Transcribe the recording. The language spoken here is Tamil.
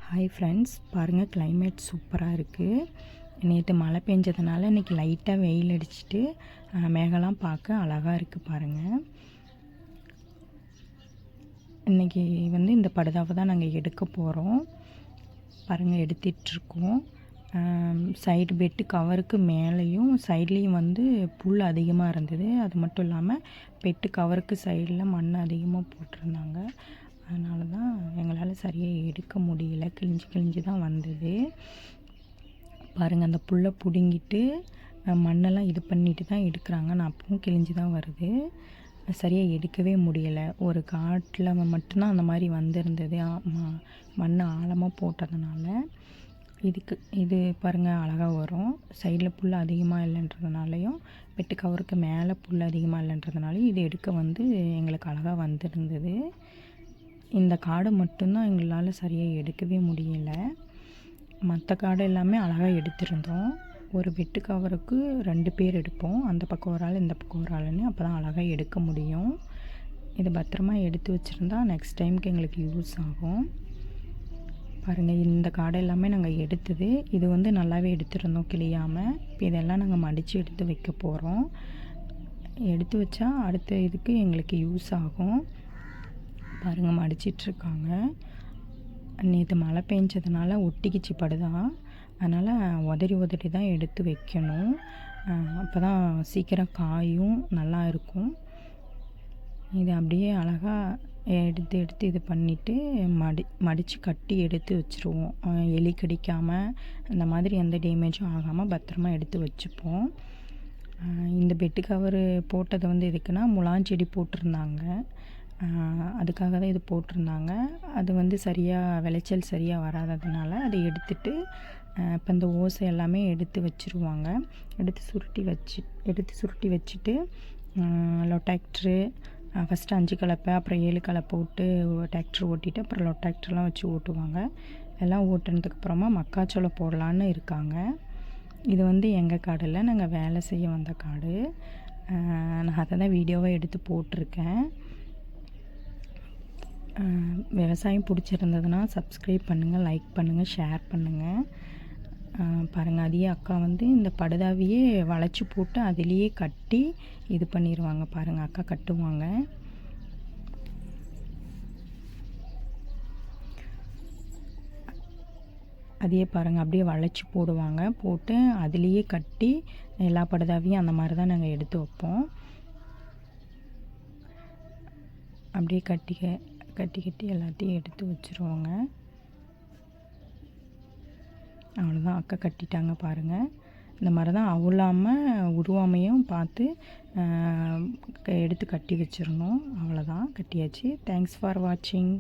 ஹாய் ஃப்ரெண்ட்ஸ், பாருங்கள் கிளைமேட் சூப்பராக இருக்குது. நேற்று மழை பெஞ்சதுனால இன்றைக்கி லைட்டாக வெயில் அடிச்சுட்டு மேகலாம் பார்க்க அழகாக இருக்குது பாருங்கள். இன்றைக்கி இந்த படுதாவை தான் நாங்கள் எடுக்க போகிறோம். பாருங்கள் எடுத்துகிட்ருக்கோம். சைடு பெட்டு கவருக்கு மேலேயும் சைட்லேயும் புல் அதிகமாக இருந்தது. அது மட்டும் இல்லாமல் பெட்டு கவருக்கு சைடில் மண் அதிகமாக போட்டிருந்தாங்க. அதனால தான் எங்களால் சரியாக எடுக்க முடியல. கிழிஞ்சு தான் வந்தது. பாருங்கள், அந்த புல்லை பிடுங்கிட்டு மண்ணெல்லாம் இது பண்ணிட்டு தான் எடுக்கிறாங்க. நான் அப்பவும் கிழிஞ்சு தான் வருது. சரியாக எடுக்கவே முடியலை. ஒரு காட்டில் மட்டும்தான் அந்த மாதிரி வந்திருந்தது. மண் ஆழமாக போட்டதுனால இது பாருங்கள் அழகாக வரும். சைடில் புல் அதிகமாக இல்லைன்றதுனாலையும் வெட்டு கவருக்கு மேலே புல் அதிகமாக இல்லைன்றதுனாலையும் இது எடுக்க எங்களுக்கு அழகாக வந்திருந்தது. இந்த காடை மட்டும்தான் எங்களால் சரியாக எடுக்கவே முடியலை. மற்ற காடை எல்லாமே அழகாக எடுத்திருந்தோம். ஒரு வெட்டு கவருக்கு 2 பேர் எடுப்போம். அந்த பக்கம் ஒரு ஆள், இந்த பக்கம் ஒரு ஆளுன்னு. அப்போ தான் அழகாக எடுக்க முடியும். இதை பத்திரமா எடுத்து வச்சுருந்தா நெக்ஸ்ட் டைமுக்கு எங்களுக்கு யூஸ் ஆகும். பாருங்கள், இந்த காடை எல்லாமே நாங்கள் எடுத்தது. இது நல்லாவே எடுத்துருந்தோம் கிளியாமல். இப்போ இதெல்லாம் நாங்கள் மடித்து எடுத்து வைக்க போகிறோம். எடுத்து வச்சா அடுத்த இதுக்கு எங்களுக்கு யூஸ் ஆகும். பாருங்கள், மடிச்சிட்ருக்காங்க. நேற்று மழை பெஞ்சதுனால ஒட்டிக்கிச்சு படுதா. அதனால் உதறி தான் எடுத்து வைக்கணும். அப்போ தான் சீக்கிரம் காயும் நல்லா இருக்கும். இது அப்படியே அழகாக எடுத்து இது பண்ணிவிட்டு மடித்து கட்டி எடுத்து வச்சுருவோம். எலி கடிக்காமல் அந்த மாதிரி எந்த டேமேஜும் ஆகாமல் பத்திரமா எடுத்து வச்சுப்போம். இந்த பெட்டு கவரு போட்டது எதுக்குன்னா முலாஞ்செடி போட்டிருந்தாங்க. அதுக்காக தான் இது போட்டிருந்தாங்க. அது சரியாக விளைச்சல் சரியாக வராததுனால அதை எடுத்துட்டு இப்போ இந்த ஓசை எல்லாமே எடுத்து வச்சுருவாங்க. எடுத்து சுருட்டி வச்சுட்டு லொட்டாக்ட்ரு ஃபஸ்ட்டு 5 கலப்பை அப்புறம் 7 கலப்பை விட்டு டிராக்டர் ஓட்டிட்டு அப்புறம் லொட்டாக்டர்லாம் வச்சு ஓட்டுவாங்க. எல்லாம் ஓட்டுனதுக்கப்புறமா மக்காச்சோளம் போடலான்னு இருக்காங்க. இது எங்கள் காடு இல்லை, நாங்கள் வேலை செய்ய வந்த காடு. நான் அதை தான் வீடியோவாக எடுத்து போட்டிருக்கேன். விவசாயம் பிடிச்சிருந்ததுன்னா சப்ஸ்கிரைப் பண்ணுங்கள், லைக் பண்ணுங்கள், ஷேர் பண்ணுங்கள். பாருங்கள், அதையே அக்கா இந்த படுதாவையே வளைச்சி போட்டு அதிலேயே கட்டி இது பண்ணிடுவாங்க. பாருங்கள், அக்கா கட்டுவாங்க. அதையே பாருங்கள் அப்படியே வளைச்சி போடுவாங்க. போட்டு அதிலேயே கட்டி எல்லா படுதாவையும் அந்த மாதிரி தான் நாங்கள் எடுத்து வைப்போம். அப்படியே கட்டி எல்லாத்தையும் எடுத்து வச்சுருவோங்க. அவ்வளோதான், அக்கா கட்டிட்டாங்க பாருங்கள். இந்த மாதிரி தான் அவுளாமல் உருவாமையும் பார்த்து எடுத்து கட்டி வச்சிடணும். அவ்வளோதான், கட்டியாச்சு. தேங்க்ஸ் ஃபார் வாட்சிங்.